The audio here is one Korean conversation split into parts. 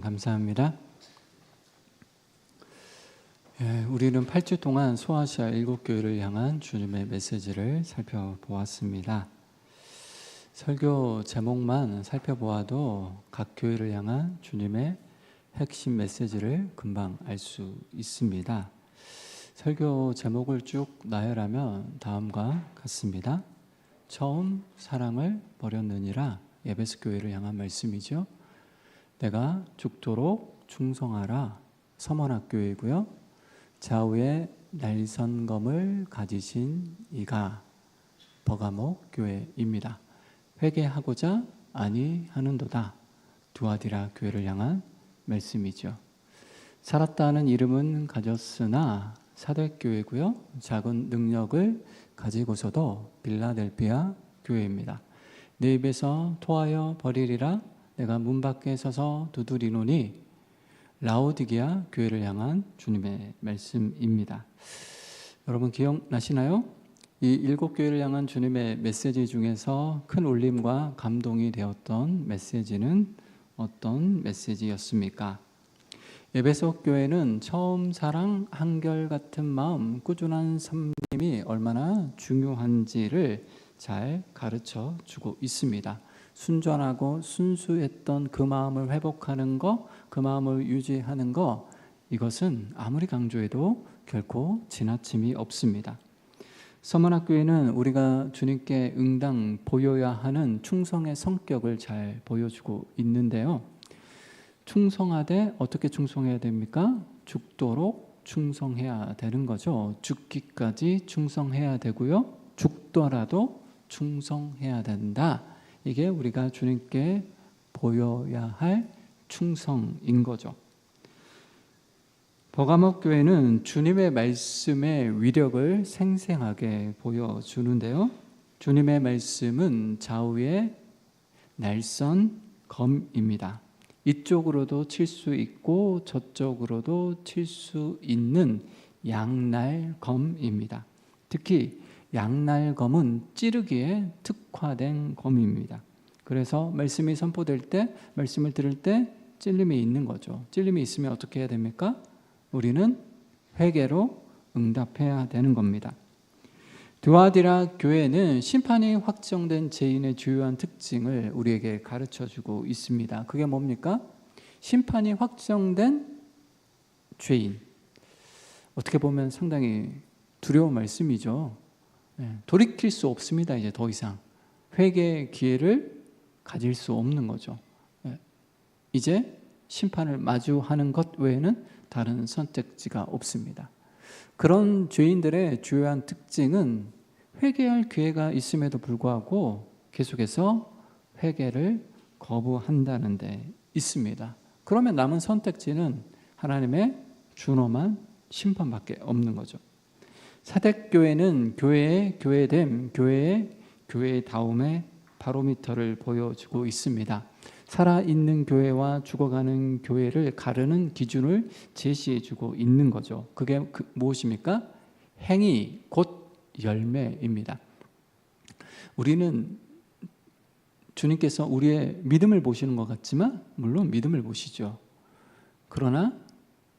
감사합니다. 우리는 8주 동안 소아시아 7교회를 향한 주님의 메시지를 살펴보았습니다. 설교 제목만 살펴보아도 각 교회를 향한 주님의 핵심 메시지를 금방 알 수 있습니다. 설교 제목을 쭉 나열하면 다음과 같습니다. 처음 사랑을 버렸느니라, 에베소 교회를 향한 말씀이죠. 내가 죽도록 충성하라, 서머나교회이고요. 좌우에 날선검을 가지신 이가, 버가목 교회입니다. 회개하고자 아니하는도다, 두아디라 교회를 향한 말씀이죠. 살았다는 이름은 가졌으나 사대교회고요. 작은 능력을 가지고서도 빌라델피아 교회입니다. 내 입에서 토하여 버리리라, 내가 문 밖에 서서 두드리노니, 라오디게아 교회를 향한 주님의 말씀입니다. 여러분 기억나시나요? 이 7교회를 향한 주님의 메시지 중에서 큰 울림과 감동이 되었던 메시지는 어떤 메시지였습니까? 에베소 교회는 처음 사랑, 한결같은 마음, 꾸준한 섬김이 얼마나 중요한지를 잘 가르쳐 주고 있습니다. 순전하고 순수했던 그 마음을 회복하는 것, 그 마음을 유지하는 것, 이것은 아무리 강조해도 결코 지나침이 없습니다. 서머나교회는 우리가 주님께 응당 보여야 하는 충성의 성격을 잘 보여주고 있는데요. 충성하되 어떻게 충성해야 됩니까? 죽도록 충성해야 되는 거죠. 죽기까지 충성해야 되고요. 죽더라도 충성해야 된다. 이게 우리가 주님께 보여야 할 충성인 거죠. 버가목 교회는 주님의 말씀의 위력을 생생하게 보여주는데요. 주님의 말씀은 좌우의 날선 검입니다. 이쪽으로도 칠 수 있고 저쪽으로도 칠 수 있는 양날검입니다. 특히 양날검은 찌르기에 특화된 검입니다. 그래서 말씀이 선포될 때, 말씀을 들을 때 찔림이 있는 거죠. 찔림이 있으면 어떻게 해야 됩니까? 우리는 회개로 응답해야 되는 겁니다. 두아디라 교회는 심판이 확정된 죄인의 주요한 특징을 우리에게 가르쳐주고 있습니다. 그게 뭡니까? 심판이 확정된 죄인. 어떻게 보면 상당히 두려운 말씀이죠. 돌이킬 수 없습니다. 이제 더 이상 회개의 기회를 가질 수 없는 거죠. 이제 심판을 마주하는 것 외에는 다른 선택지가 없습니다. 그런 죄인들의 주요한 특징은 회개할 기회가 있음에도 불구하고 계속해서 회개를 거부한다는 데 있습니다. 그러면 남은 선택지는 하나님의 준엄한 심판밖에 없는 거죠. 사대교회는 교회의 교회됨, 교회의 교회다움의 바로미터를 보여주고 있습니다. 살아있는 교회와 죽어가는 교회를 가르는 기준을 제시해주고 있는 거죠. 그게 무엇입니까? 행위, 곧 열매입니다. 우리는 주님께서 우리의 믿음을 보시는 것 같지만 물론 믿음을 보시죠. 그러나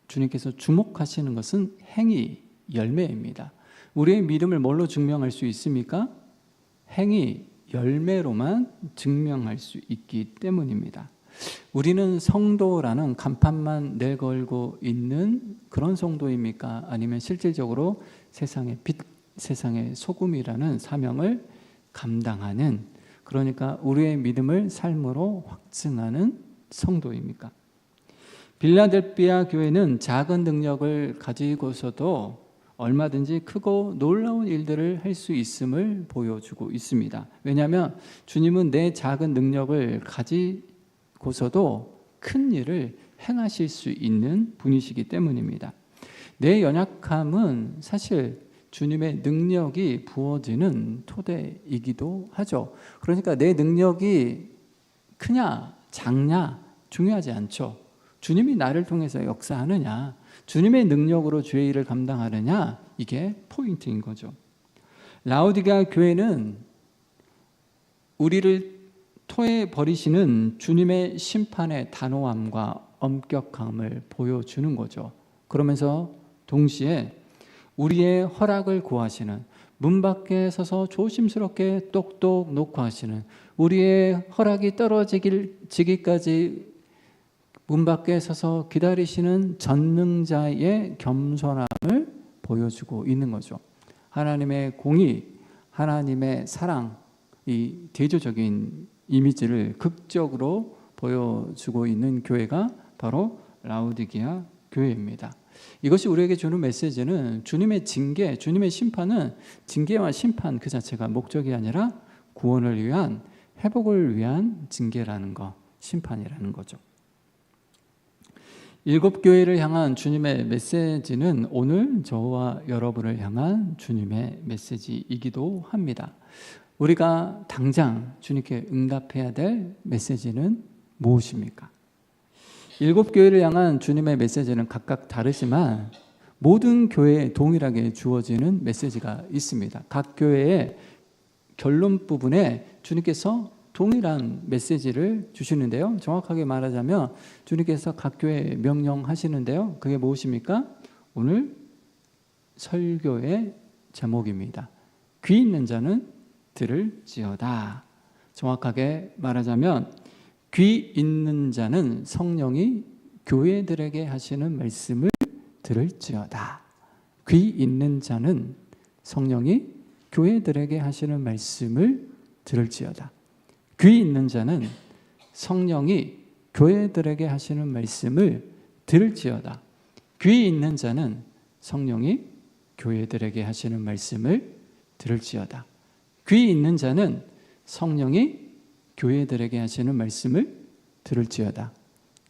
주님께서 주목하시는 것은 행위, 열매입니다. 우리의 믿음을 뭘로 증명할 수 있습니까? 행위, 열매로만 증명할 수 있기 때문입니다. 우리는 성도라는 간판만 내걸고 있는 그런 성도입니까? 아니면 실질적으로 세상의 빛, 세상의 소금이라는 사명을 감당하는, 그러니까 우리의 믿음을 삶으로 확증하는 성도입니까? 빌라델피아 교회는 작은 능력을 가지고서도 얼마든지 크고 놀라운 일들을 할 수 있음을 보여주고 있습니다. 왜냐하면 주님은 내 작은 능력을 가지고서도 큰 일을 행하실 수 있는 분이시기 때문입니다. 내 연약함은 사실 주님의 능력이 부어지는 토대이기도 하죠. 그러니까 내 능력이 크냐 작냐 중요하지 않죠. 주님이 나를 통해서 역사하느냐, 주님의 능력으로 죄의 일을 감당하느냐, 이게 포인트인 거죠. 라오디게아 교회는 우리를 토해 버리시는 주님의 심판의 단호함과 엄격함을 보여주는 거죠. 그러면서 동시에 우리의 허락을 구하시는, 문 밖에 서서 조심스럽게 똑똑 놓고 하시는, 우리의 허락이 떨어지기까지 문 밖에 서서 기다리시는 전능자의 겸손함을 보여주고 있는 거죠. 하나님의 공의, 하나님의 사랑, 이 대조적인 이미지를 극적으로 보여주고 있는 교회가 바로 라우디게아 교회입니다. 이것이 우리에게 주는 메시지는 주님의 징계, 주님의 심판은 징계와 심판 그 자체가 목적이 아니라 구원을 위한, 회복을 위한 징계라는 것, 심판이라는 거죠. 7교회를 향한 주님의 메시지는 오늘 저와 여러분을 향한 주님의 메시지이기도 합니다. 우리가 당장 주님께 응답해야 될 메시지는 무엇입니까? 7교회를 향한 주님의 메시지는 각각 다르지만 모든 교회에 동일하게 주어지는 메시지가 있습니다. 각 교회의 결론 부분에 주님께서 동일한 메시지를 주시는데요. 정확하게 말하자면 주님께서 각 교회에 명령하시는데요. 그게 무엇입니까? 오늘 설교의 제목입니다. 귀 있는 자는 들을지어다. 정확하게 말하자면 귀 있는 자는 성령이 교회들에게 하시는 말씀을 들을지어다. 귀 있는 자는 성령이 교회들에게 하시는 말씀을 들을지어다. 귀 있는 자는 성령이 교회들에게 하시는 말씀을 들을지어다. 귀 있는 자는 성령이 교회들에게 하시는 말씀을 들을지어다. 귀 있는 자는 성령이 교회들에게 하시는 말씀을 들을지어다.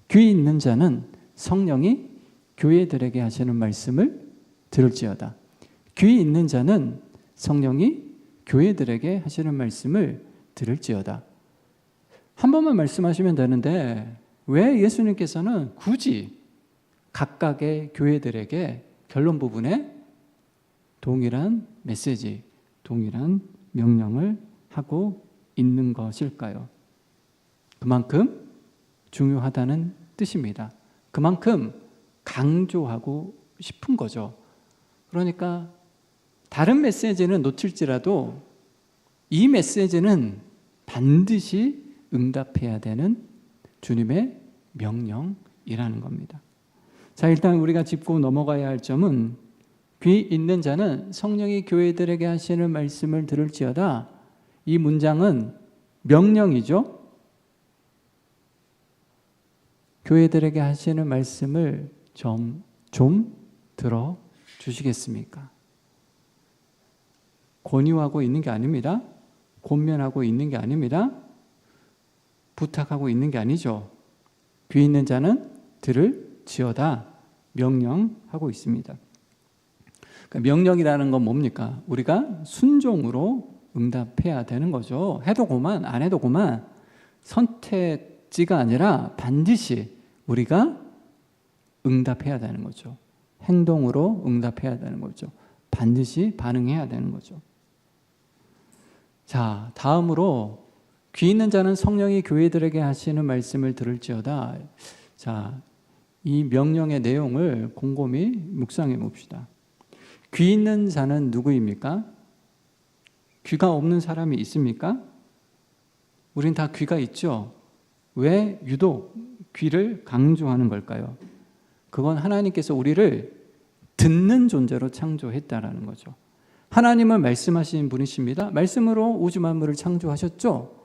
귀 있는 자는 성령이 교회들에게 하시는 말씀을 들을지어다. 귀 있는 자는 성령이 교회들에게 하시는 말씀을 들을지어다. 한 번만 말씀하시면 되는데 왜 예수님께서는 굳이 각각의 교회들에게 결론 부분에 동일한 메시지, 동일한 명령을 하고 있는 것일까요? 그만큼 중요하다는 뜻입니다. 그만큼 강조하고 싶은 거죠. 그러니까 다른 메시지는 놓칠지라도 이 메시지는 반드시 응답해야 되는 주님의 명령이라는 겁니다. 자, 일단 우리가 짚고 넘어가야 할 점은 귀 있는 자는 성령이 교회들에게 하시는 말씀을 들을지어다. 이 문장은 명령이죠. 교회들에게 하시는 말씀을 좀 들어 주시겠습니까? 권유하고 있는 게 아닙니다. 권면하고 있는 게 아닙니다. 부탁하고 있는 게 아니죠. 귀 있는 자는 들을지어다 명령하고 있습니다. 그러니까 명령이라는 건 뭡니까? 우리가 순종으로 응답해야 되는 거죠. 해도 고만 안 해도 고만 선택지가 아니라 반드시 우리가 응답해야 되는 거죠. 행동으로 응답해야 되는 거죠. 반드시 반응해야 되는 거죠. 자, 다음으로 귀 있는 자는 성령이 교회들에게 하시는 말씀을 들을지어다. 자, 이 명령의 내용을 곰곰이 묵상해 봅시다. 귀 있는 자는 누구입니까? 귀가 없는 사람이 있습니까? 우린 다 귀가 있죠. 왜 유독 귀를 강조하는 걸까요? 그건 하나님께서 우리를 듣는 존재로 창조했다라는 거죠. 하나님은 말씀하신 분이십니다. 말씀으로 우주 만물을 창조하셨죠.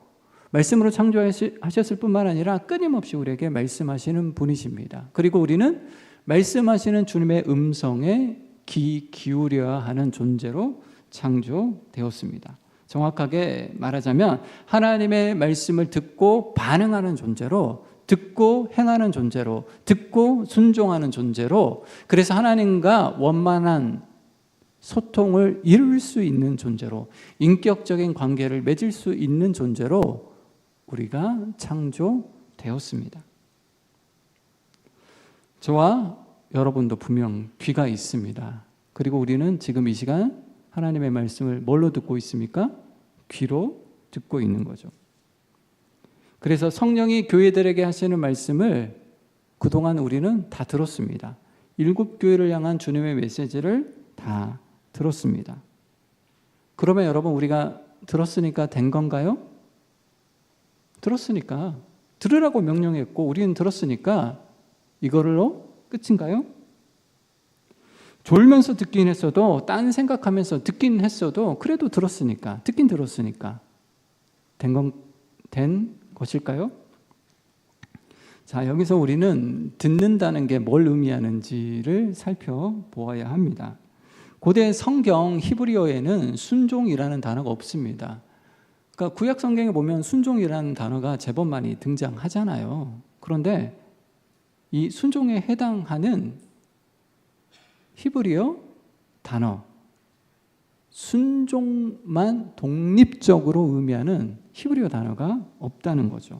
말씀으로 창조하셨을 뿐만 아니라 끊임없이 우리에게 말씀하시는 분이십니다. 그리고 우리는 말씀하시는 주님의 음성에 귀 기울여야 하는 존재로 창조되었습니다. 정확하게 말하자면 하나님의 말씀을 듣고 반응하는 존재로, 듣고 행하는 존재로, 듣고 순종하는 존재로, 그래서 하나님과 원만한 소통을 이룰 수 있는 존재로, 인격적인 관계를 맺을 수 있는 존재로 우리가 창조되었습니다. 저와 여러분도 분명 귀가 있습니다. 그리고 우리는 지금 이 시간 하나님의 말씀을 뭘로 듣고 있습니까? 귀로 듣고 있는 거죠. 그래서 성령이 교회들에게 하시는 말씀을 그동안 우리는 다 들었습니다. 7교회를 향한 주님의 메시지를 다 들었습니다. 그러면 여러분 우리가 들었으니까 된 건가요? 들었으니까 들으라고 명령했고 우리는 들었으니까 이거로 끝인가요? 졸면서 듣긴 했어도 딴 생각하면서 듣긴 했어도 그래도 들었으니까 듣긴 들었으니까 된 것일까요? 자, 여기서 우리는 듣는다는 게 뭘 의미하는지를 살펴보아야 합니다. 고대 성경 히브리어에는 순종이라는 단어가 없습니다. 그러니까 구약 성경에 보면 순종이라는 단어가 제법 많이 등장하잖아요. 그런데 이 순종에 해당하는 히브리어 단어, 순종만 독립적으로 의미하는 히브리어 단어가 없다는 거죠.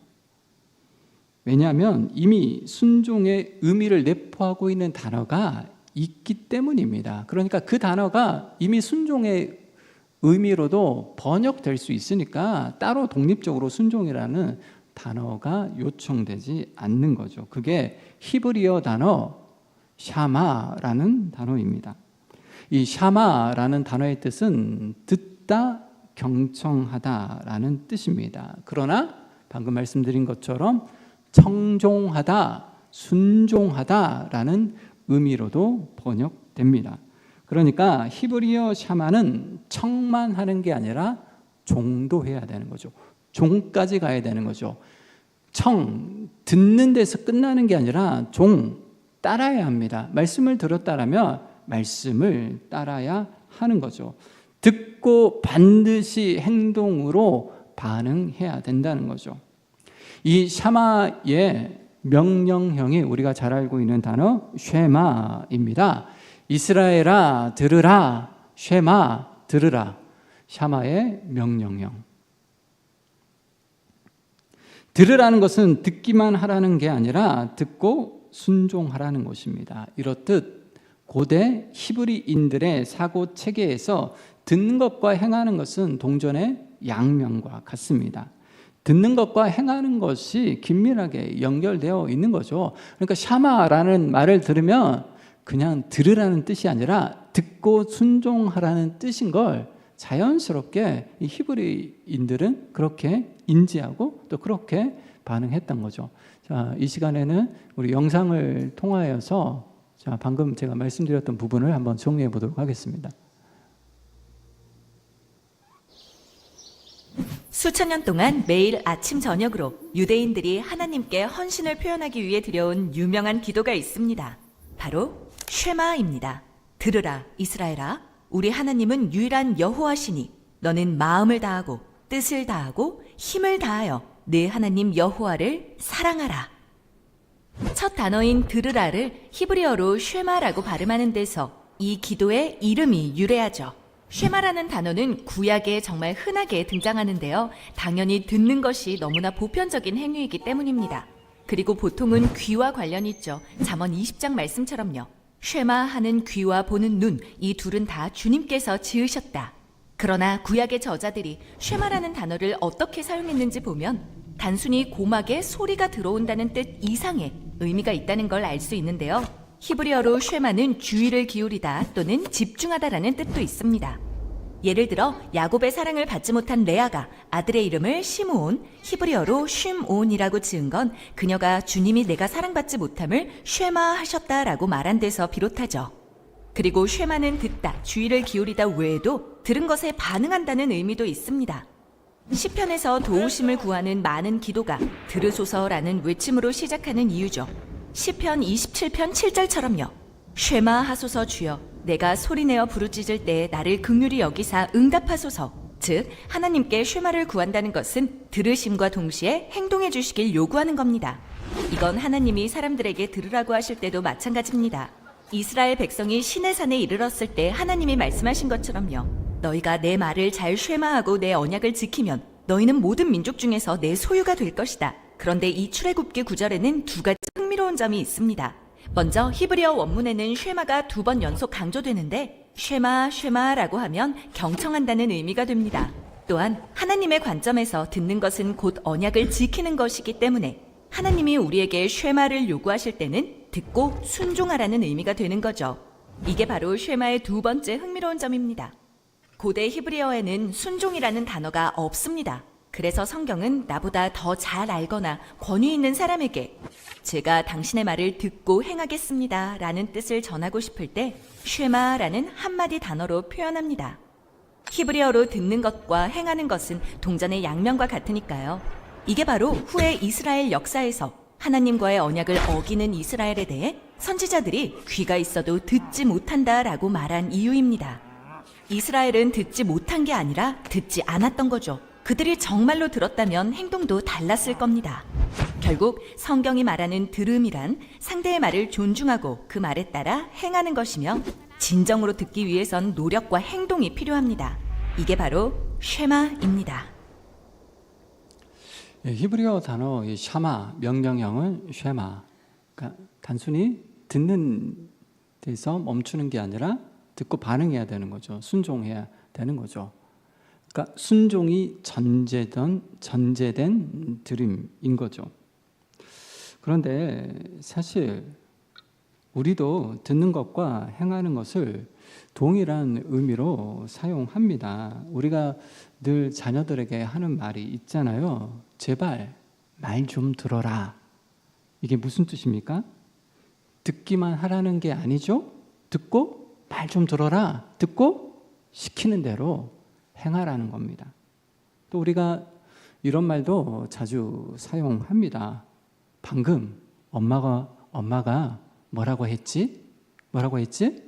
왜냐하면 이미 순종의 의미를 내포하고 있는 단어가 있기 때문입니다. 그러니까 그 단어가 이미 순종의 의미로도 번역될 수 있으니까 따로 독립적으로 순종이라는 단어가 요청되지 않는 거죠. 그게 히브리어 단어 샤마라는 단어입니다. 이 샤마라는 단어의 뜻은 듣다, 경청하다라는 뜻입니다. 그러나 방금 말씀드린 것처럼 청종하다, 순종하다라는 의미로도 번역됩니다. 그러니까 히브리어 샤마는 청만 하는 게 아니라 종도 해야 되는 거죠. 종까지 가야 되는 거죠. 청, 듣는 데서 끝나는 게 아니라 종, 따라야 합니다. 말씀을 들었다라면 말씀을 따라야 하는 거죠. 듣고 반드시 행동으로 반응해야 된다는 거죠. 이 샤마의 명령형이 우리가 잘 알고 있는 단어 쉐마입니다. 이스라엘아 들으라, 쉐마 들으라. 샤마의 명령형. 들으라는 것은 듣기만 하라는 게 아니라 듣고 순종하라는 것입니다. 이렇듯 고대 히브리인들의 사고 체계에서 듣는 것과 행하는 것은 동전의 양면과 같습니다. 듣는 것과 행하는 것이 긴밀하게 연결되어 있는 거죠. 그러니까 샤마라는 말을 들으면 그냥 들으라는 뜻이 아니라 듣고 순종하라는 뜻인 걸 자연스럽게 이 히브리인들은 그렇게 인지하고 또 그렇게 반응했던 거죠. 자, 이 시간에는 우리 영상을 통하여서 방금 제가 말씀드렸던 부분을 한번 정리해 보도록 하겠습니다. 수천 년 동안 매일 아침 저녁으로 유대인들이 하나님께 헌신을 표현하기 위해 드려온 유명한 기도가 있습니다. 바로 쉐마입니다. 들으라 이스라엘아, 우리 하나님은 유일한 여호와시니 너는 마음을 다하고 뜻을 다하고 힘을 다하여 네 하나님 여호와를 사랑하라. 첫 단어인 들으라를 히브리어로 쉐마라고 발음하는 데서 이 기도의 이름이 유래하죠. 쉐마라는 단어는 구약에 정말 흔하게 등장하는데요. 당연히 듣는 것이 너무나 보편적인 행위이기 때문입니다. 그리고 보통은 귀와 관련이 있죠. 잠언 20장 말씀처럼요. 쉐마하는 귀와 보는 눈, 이 둘은 다 주님께서 지으셨다. 그러나 구약의 저자들이 쉐마라는 단어를 어떻게 사용했는지 보면 단순히 고막에 소리가 들어온다는 뜻 이상의 의미가 있다는 걸 알 수 있는데요. 히브리어로 쉐마는 주의를 기울이다 또는 집중하다라는 뜻도 있습니다. 예를 들어 야곱의 사랑을 받지 못한 레아가 아들의 이름을 시므온, 히브리어로 쉼온이라고 지은 건 그녀가 주님이 내가 사랑받지 못함을 쉐마하셨다라고 말한 데서 비롯하죠. 그리고 쉐마는 듣다, 주의를 기울이다 외에도 들은 것에 반응한다는 의미도 있습니다. 시편에서 도우심을 구하는 많은 기도가 들으소서라는 외침으로 시작하는 이유죠. 시편 27편 7절처럼요. 쉐마 하소서 주여, 내가 소리내어 부르짖을 때 나를 긍휼히 여기사 응답하소서. 즉 하나님께 쉐마를 구한다는 것은 들으심과 동시에 행동해 주시길 요구하는 겁니다. 이건 하나님이 사람들에게 들으라고 하실 때도 마찬가지입니다. 이스라엘 백성이 시내산에 이르렀을 때 하나님이 말씀하신 것처럼요. 너희가 내 말을 잘 쉐마하고 내 언약을 지키면 너희는 모든 민족 중에서 내 소유가 될 것이다. 그런데 이 출애굽기 9절에는 두 가지 흥미로운 점이 있습니다. 먼저 히브리어 원문에는 쉐마가 2번 연속 강조되는데 쉐마, 쉐마라고 하면 경청한다는 의미가 됩니다. 또한 하나님의 관점에서 듣는 것은 곧 언약을 지키는 것이기 때문에 하나님이 우리에게 쉐마를 요구하실 때는 듣고 순종하라는 의미가 되는 거죠. 이게 바로 쉐마의 두 번째 흥미로운 점입니다. 고대 히브리어에는 순종이라는 단어가 없습니다. 그래서 성경은 나보다 더 잘 알거나 권위 있는 사람에게 제가 당신의 말을 듣고 행하겠습니다 라는 뜻을 전하고 싶을 때 쉐마라는 한마디 단어로 표현합니다. 히브리어로 듣는 것과 행하는 것은 동전의 양면과 같으니까요. 이게 바로 후에 이스라엘 역사에서 하나님과의 언약을 어기는 이스라엘에 대해 선지자들이 귀가 있어도 듣지 못한다라고 말한 이유입니다. 이스라엘은 듣지 못한 게 아니라 듣지 않았던 거죠. 그들이 정말로 들었다면 행동도 달랐을 겁니다. 결국 성경이 말하는 들음이란 상대의 말을 존중하고 그 말에 따라 행하는 것이며 진정으로 듣기 위해선 노력과 행동이 필요합니다. 이게 바로 쉐마입니다. 히브리어 단어 이 샤마 명령형은 쉐마. 그러니까 단순히 듣는 데서 멈추는 게 아니라 듣고 반응해야 되는 거죠. 순종해야 되는 거죠. 그러니까 순종이 전제된 들음인 거죠. 그런데 사실 우리도 듣는 것과 행하는 것을 동일한 의미로 사용합니다. 우리가 늘 자녀들에게 하는 말이 있잖아요. 제발 말 좀 들어라. 이게 무슨 뜻입니까? 듣기만 하라는 게 아니죠. 듣고 말 좀 들어라. 듣고 시키는 대로 행하라는 겁니다. 또 우리가 이런 말도 자주 사용합니다. 방금 엄마가 뭐라고 했지? 뭐라고 했지?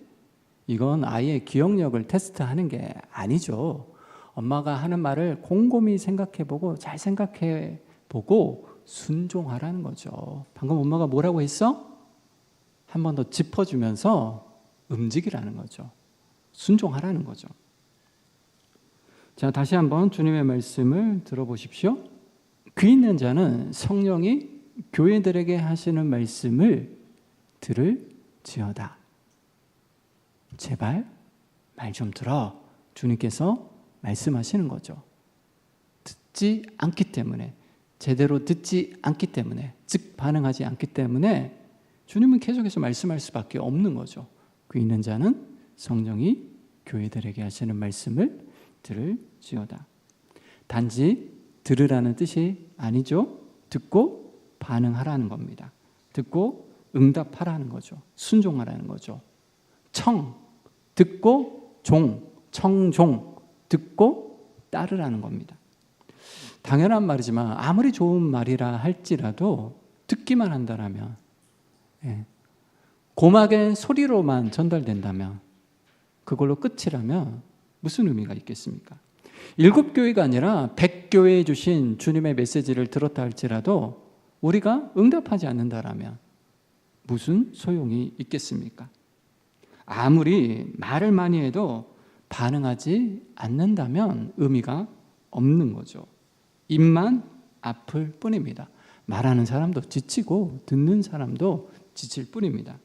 이건 아이의 기억력을 테스트하는 게 아니죠. 엄마가 하는 말을 곰곰이 생각해보고 잘 생각해보고 순종하라는 거죠. 방금 엄마가 뭐라고 했어? 한 번 더 짚어주면서 움직이라는 거죠. 순종하라는 거죠. 자, 다시 한번 주님의 말씀을 들어보십시오. 귀 있는 자는 성령이 교회들에게 하시는 말씀을 들을지어다. 제발 말 좀 들어. 주님께서 말씀하시는 거죠. 듣지 않기 때문에, 제대로 듣지 않기 때문에, 즉 반응하지 않기 때문에 주님은 계속해서 말씀할 수밖에 없는 거죠. 귀 있는 자는 성령이 교회들에게 하시는 말씀을 들을지어다. 단지 들으라는 뜻이 아니죠. 듣고 반응하라는 겁니다. 듣고 응답하라는 거죠. 순종하라는 거죠. 듣고 청종, 듣고 따르라는 겁니다. 당연한 말이지만 아무리 좋은 말이라 할지라도 듣기만 한다라면, 고막의 소리로만 전달된다면, 그걸로 끝이라면 무슨 의미가 있겠습니까? 7교회가 아니라 100교회에 주신 주님의 메시지를 들었다 할지라도 우리가 응답하지 않는다라면 무슨 소용이 있겠습니까? 아무리 말을 많이 해도 반응하지 않는다면 의미가 없는 거죠. 입만 아플 뿐입니다. 말하는 사람도 지치고 듣는 사람도 지칠 뿐입니다.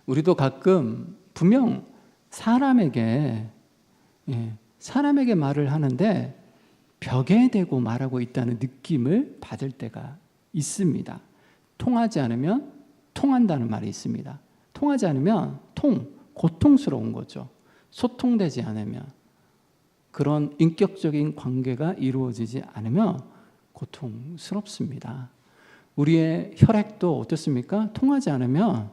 우리도 가끔 분명 사람에게 말을 하는데 벽에 대고 말하고 있다는 느낌을 받을 때가 있습니다. 통하지 않으면 통한다는 말이 있습니다. 통하지 않으면 고통스러운 거죠. 소통되지 않으면, 그런 인격적인 관계가 이루어지지 않으면 고통스럽습니다. 우리의 혈액도 어떻습니까? 통하지 않으면,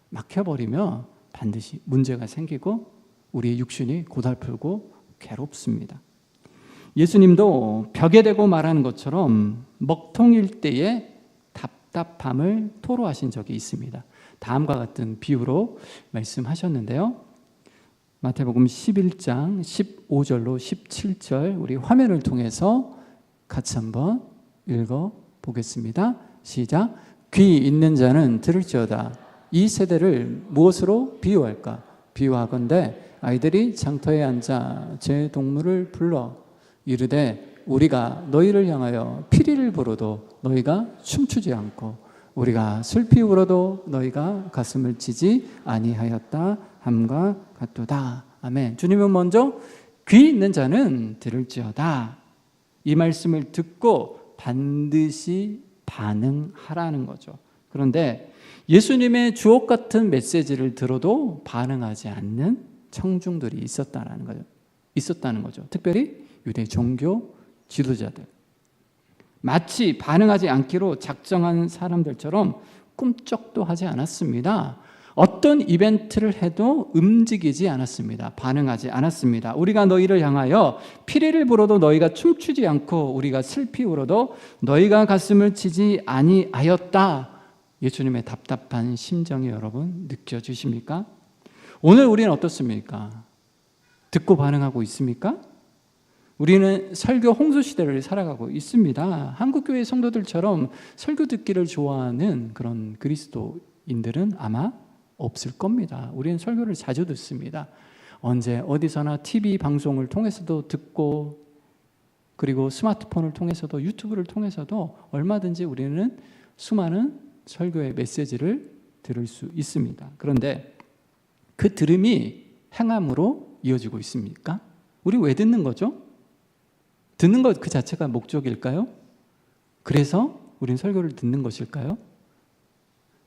막혀버리면 반드시 문제가 생기고 우리의 육신이 고달프고 괴롭습니다. 예수님도 벽에 대고 말하는 것처럼 먹통일 때에 답답함을 토로하신 적이 있습니다. 다음과 같은 비유로 말씀하셨는데요. 마태복음 11장 15절로 17절 우리 화면을 통해서 같이 한번 읽어보겠습니다. 시작. 귀 있는 자는 들을지어다. 이 세대를 무엇으로 비유할까? 비유하건대 아이들이 장터에 앉아 제 동물을 불러 이르되 우리가 너희를 향하여 피리를 불어도 너희가 춤추지 않고 우리가 슬피 울어도 너희가 가슴을 치지 아니하였다 함과 같도다. 아멘. 주님은 먼저 귀 있는 자는 들을지어다. 이 말씀을 듣고 반드시 반응하라는 거죠. 그런데 예수님의 주옥 같은 메시지를 들어도 반응하지 않는 청중들이 있었다는 거죠. 특별히 유대 종교 지도자들. 마치 반응하지 않기로 작정한 사람들처럼 꿈쩍도 하지 않았습니다. 어떤 이벤트를 해도 움직이지 않았습니다. 반응하지 않았습니다. 우리가 너희를 향하여 피리를 불어도 너희가 춤추지 않고 우리가 슬피 울어도 너희가 가슴을 치지 아니하였다. 예수님의 답답한 심정이 여러분 느껴지십니까? 오늘 우리는 어떻습니까? 듣고 반응하고 있습니까? 우리는 설교 홍수 시대를 살아가고 있습니다. 한국교회 성도들처럼 설교 듣기를 좋아하는 그런 그리스도인들은 아마 없을 겁니다. 우리는 설교를 자주 듣습니다. 언제 어디서나 TV 방송을 통해서도 듣고 그리고 스마트폰을 통해서도 유튜브를 통해서도 얼마든지 우리는 수많은 설교의 메시지를 들을 수 있습니다. 그런데 그 들음이 행함으로 이어지고 있습니까? 우리 왜 듣는 거죠? 듣는 것 그 자체가 목적일까요? 그래서 우린 설교를 듣는 것일까요?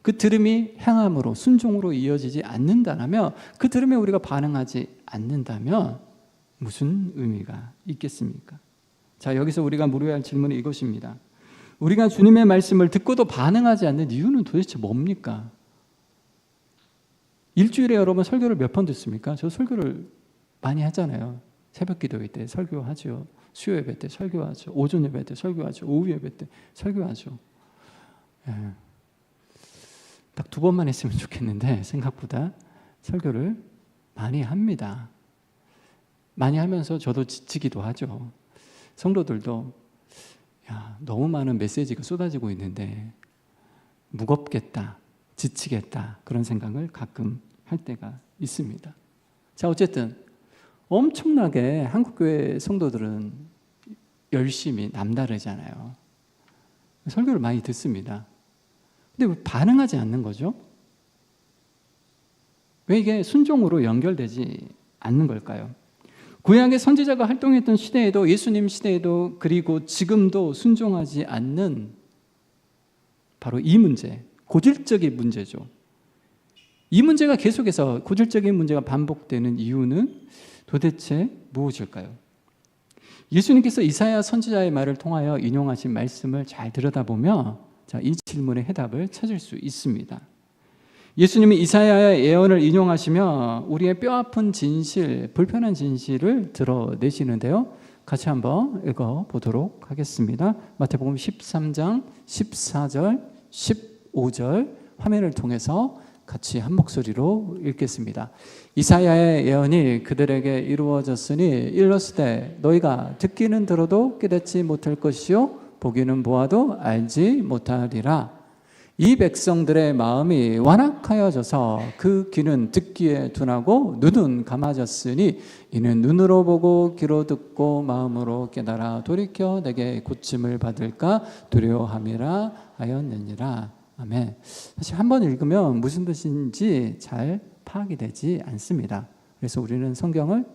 그 들음이 행함으로 순종으로 이어지지 않는다면 그 들음에 우리가 반응하지 않는다면 무슨 의미가 있겠습니까? 자, 여기서 우리가 물어야 할 질문은 이것입니다. 우리가 주님의 말씀을 듣고도 반응하지 않는 이유는 도대체 뭡니까? 일주일에 여러분 설교를 몇 번 듣습니까? 저 설교를 많이 하잖아요. 새벽 기도회 때 설교하죠. 수요 예배 때 설교하죠. 오전 예배 때 설교하죠. 오후 예배 때 설교하죠. 예. 딱 2번만 했으면 좋겠는데 생각보다 설교를 많이 합니다. 많이 하면서 저도 지치기도 하죠. 성도들도 너무 많은 메시지가 쏟아지고 있는데 무겁겠다, 지치겠다 그런 생각을 가끔 할 때가 있습니다. 자, 어쨌든 엄청나게 한국교회 성도들은 열심히 남다르잖아요. 설교를 많이 듣습니다. 근데 왜 반응하지 않는 거죠? 왜 이게 순종으로 연결되지 않는 걸까요? 구약의 선지자가 활동했던 시대에도 예수님 시대에도 그리고 지금도 순종하지 않는 바로 이 문제, 고질적인 문제죠. 이 문제가 계속해서 고질적인 문제가 반복되는 이유는 도대체 무엇일까요? 예수님께서 이사야 선지자의 말을 통하여 인용하신 말씀을 잘 들여다보면 이 질문의 해답을 찾을 수 있습니다. 예수님이 이사야의 예언을 인용하시며 우리의 뼈아픈 진실, 불편한 진실을 드러내시는데요. 같이 한번 읽어보도록 하겠습니다. 마태복음 13장 14절, 15절 화면을 통해서 같이 한 목소리로 읽겠습니다. 이사야의 예언이 그들에게 이루어졌으니 일렀으되 너희가 듣기는 들어도 깨닫지 못할 것이요 보기는 보아도 알지 못하리라. 이 백성들의 마음이 완악하여져서 그 귀는 듣기에 둔하고 눈은 감아졌으니 이는 눈으로 보고 귀로 듣고 마음으로 깨달아 돌이켜 내게 고침을 받을까 두려워함이라 하였느니라. 아멘. 사실 한번 읽으면 무슨 뜻인지 잘 파악이 되지 않습니다. 그래서 우리는 성경을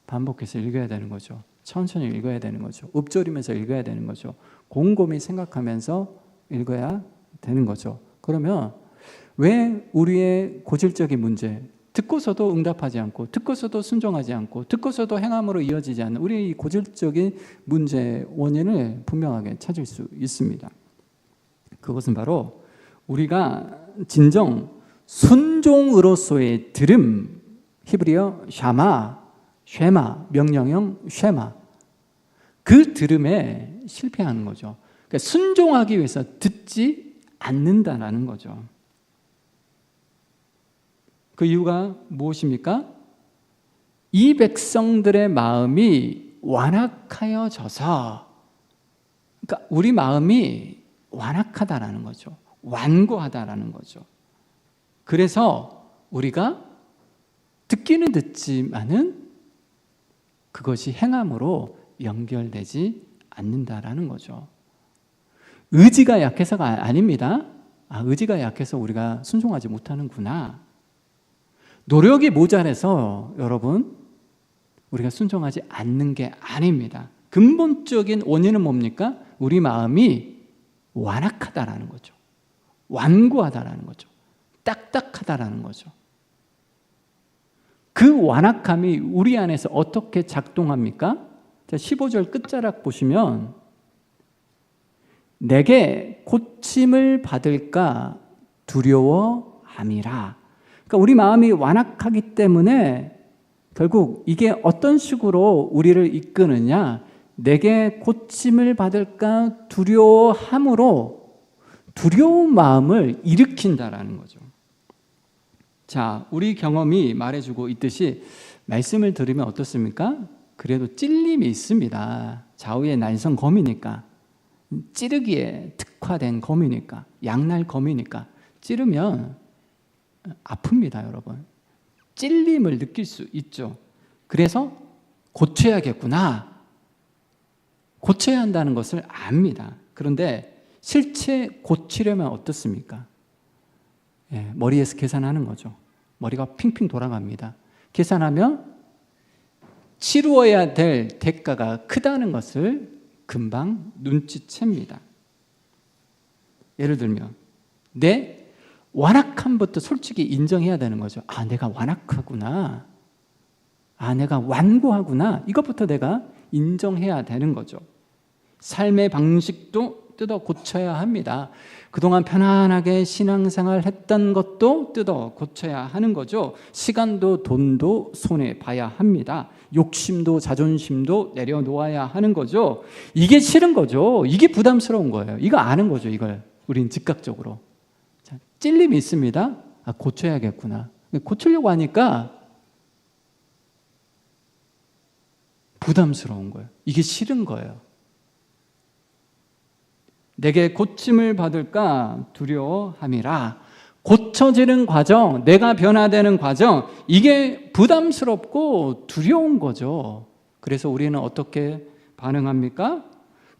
반복해서 읽어야 되는 거죠. 천천히 읽어야 되는 거죠. 읊조리면서 읽어야 되는 거죠. 곰곰이 생각하면서 읽어야 되는 거죠. 그러면 왜 우리의 고질적인 문제, 듣고서도 응답하지 않고 듣고서도 순종하지 않고 듣고서도 행함으로 이어지지 않는 우리의 이 고질적인 문제의 원인을 분명하게 찾을 수 있습니다. 그것은 바로 우리가 진정 순종으로서의 들음, 히브리어 쉐마, 명령형 쉐마, 그 들음에 실패하는 거죠. 그러니까 순종하기 위해서 듣지 않는다라는 거죠. 그 이유가 무엇입니까? 이 백성들의 마음이 완악하여져서, 그러니까 우리 마음이 완악하다라는 거죠. 완고하다라는 거죠. 그래서 우리가 듣기는 듣지만은 그것이 행함으로 연결되지 않는다라는 거죠. 의지가 약해서가 아닙니다. 의지가 약해서 우리가 순종하지 못하는구나. 노력이 모자라서 여러분 우리가 순종하지 않는 게 아닙니다. 근본적인 원인은 뭡니까? 우리 마음이 완악하다라는 거죠. 완고하다라는 거죠. 딱딱하다라는 거죠. 그 완악함이 우리 안에서 어떻게 작동합니까? 자, 15절 끝자락 보시면 내게 고침을 받을까 두려워함이라. 그러니까 우리 마음이 완악하기 때문에 결국 이게 어떤 식으로 우리를 이끄느냐, 내게 고침을 받을까 두려워함으로 두려운 마음을 일으킨다라는 거죠. 자, 우리 경험이 말해주고 있듯이 말씀을 들으면 어떻습니까? 그래도 찔림이 있습니다. 좌우의 날선 검이니까, 찌르기에 특화된 검이니까, 양날 검이니까 찌르면 아픕니다, 여러분. 찔림을 느낄 수 있죠. 그래서 고쳐야겠구나, 고쳐야 한다는 것을 압니다. 그런데 실제 고치려면 어떻습니까? 머리에서 계산하는 거죠. 머리가 핑핑 돌아갑니다. 계산하면 치루어야 될 대가가 크다는 것을 금방 눈치챕니다. 예를 들면 내 완악함부터 솔직히 인정해야 되는 거죠. 아, 내가 완악하구나. 아, 내가 완고하구나. 이것부터 내가 인정해야 되는 거죠. 삶의 방식도 뜯어 고쳐야 합니다. 그동안 편안하게 신앙생활 했던 것도 뜯어 고쳐야 하는 거죠. 시간도 돈도 손해 봐야 합니다. 욕심도 자존심도 내려놓아야 하는 거죠. 이게 싫은 거죠. 이게 부담스러운 거예요. 이거 아는 거죠. 이걸 우린 즉각적으로. 자, 찔림이 있습니다. 아, 고쳐야겠구나. 고치려고 하니까 부담스러운 거예요. 이게 싫은 거예요. 내게 고침을 받을까 두려워함이라. 고쳐지는 과정, 내가 변화되는 과정, 이게 부담스럽고 두려운 거죠. 그래서 우리는 어떻게 반응합니까?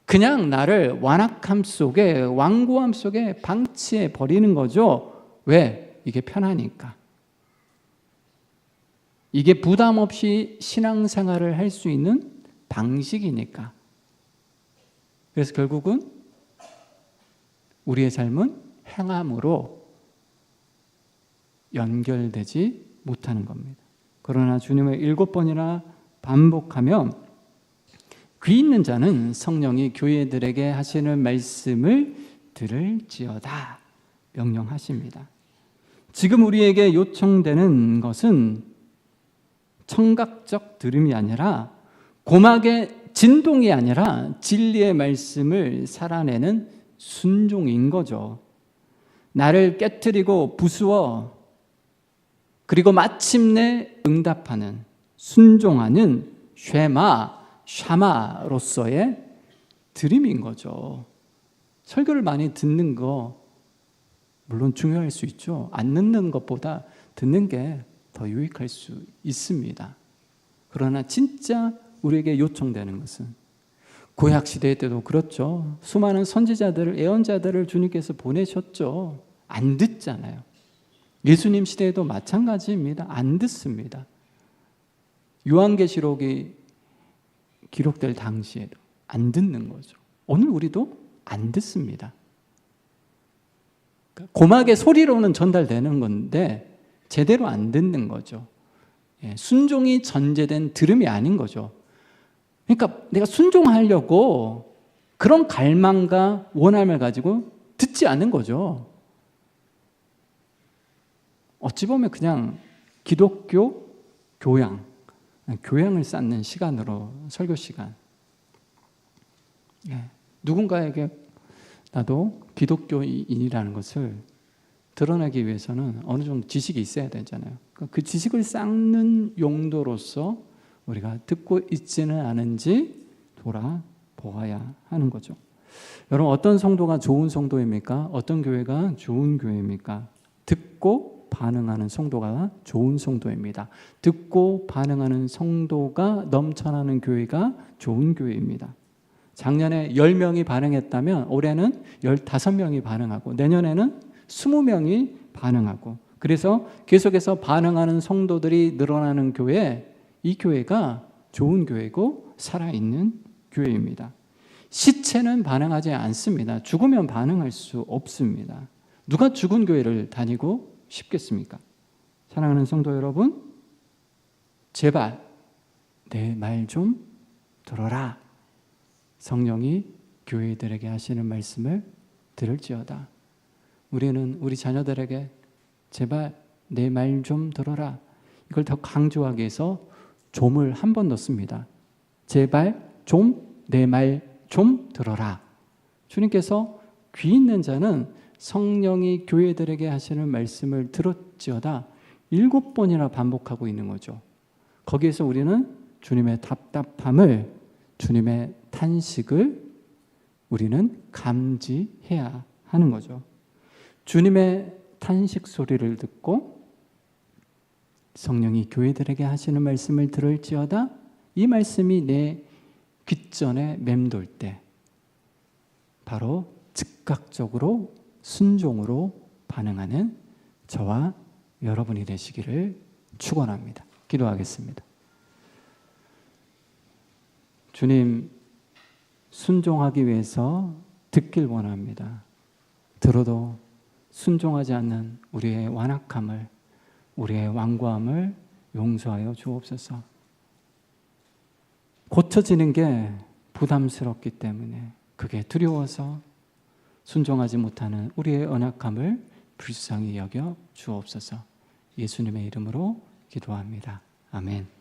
그냥 나를 완악함 속에, 완고함 속에 방치해 버리는 거죠. 왜? 이게 편하니까. 이게 부담 없이 신앙생활을 할 수 있는 방식이니까. 그래서 결국은 우리의 삶은 행함으로 연결되지 못하는 겁니다. 그러나 주님을 7번이나 반복하며 귀 있는 자는 성령이 교회들에게 하시는 말씀을 들을지어다 명령하십니다. 지금 우리에게 요청되는 것은 청각적 들음이 아니라 고막의 진동이 아니라 진리의 말씀을 살아내는 순종인 거죠. 나를 깨트리고 부수어 그리고 마침내 응답하는, 순종하는 샤마로서의 드림인 거죠. 설교를 많이 듣는 거 물론 중요할 수 있죠. 안 듣는 것보다 듣는 게 더 유익할 수 있습니다. 그러나 진짜 우리에게 요청되는 것은 구약 시대 때도 그렇죠. 수많은 선지자들을, 예언자들을 주님께서 보내셨죠. 안 듣잖아요. 예수님 시대에도 마찬가지입니다. 안 듣습니다. 요한계시록이 기록될 당시에도 안 듣는 거죠. 오늘 우리도 안 듣습니다. 고막의 소리로는 전달되는 건데 제대로 안 듣는 거죠. 순종이 전제된 들음이 아닌 거죠. 그러니까 내가 순종하려고 그런 갈망과 원함을 가지고 듣지 않는 거죠. 어찌 보면 그냥 기독교 교양을 쌓는 시간으로, 설교 시간. 누군가에게 나도 기독교인이라는 것을 드러내기 위해서는 어느 정도 지식이 있어야 되잖아요. 그 지식을 쌓는 용도로서 우리가 듣고 있지는 않은지 돌아보아야 하는 거죠. 여러분, 어떤 성도가 좋은 성도입니까? 어떤 교회가 좋은 교회입니까? 듣고 반응하는 성도가 좋은 성도입니다. 듣고 반응하는 성도가 넘쳐나는 교회가 좋은 교회입니다. 작년에 10명이 반응했다면 올해는 15명이 반응하고 내년에는 20명이 반응하고, 그래서 계속해서 반응하는 성도들이 늘어나는 교회, 이 교회가 좋은 교회고 살아있는 교회입니다. 시체는 반응하지 않습니다. 죽으면 반응할 수 없습니다. 누가 죽은 교회를 다니고 싶겠습니까? 사랑하는 성도 여러분, 제발 내 말 좀 들어라. 성령이 교회들에게 하시는 말씀을 들을지어다. 우리는 우리 자녀들에게 제발 내 말 좀 들어라. 이걸 더 강조하기 위해서 좀을 한 번 넣습니다. 제발 좀 내 말 좀 들어라. 주님께서 귀 있는 자는 성령이 교회들에게 하시는 말씀을 들었지어다 7번이나 반복하고 있는 거죠. 거기에서 우리는 주님의 답답함을, 주님의 탄식을 우리는 감지해야 하는 거죠. 주님의 탄식 소리를 듣고 성령이 교회들에게 하시는 말씀을 들을지어다 이 말씀이 내 귓전에 맴돌 때 바로 즉각적으로 순종으로 반응하는 저와 여러분이 되시기를 축원합니다. 기도하겠습니다. 주님, 순종하기 위해서 듣길 원합니다. 들어도 순종하지 않는 우리의 완악함을, 우리의 완고함을 용서하여 주옵소서. 고쳐지는 게 부담스럽기 때문에, 그게 두려워서 순종하지 못하는 우리의 연약함을 불쌍히 여겨 주옵소서. 예수님의 이름으로 기도합니다. 아멘.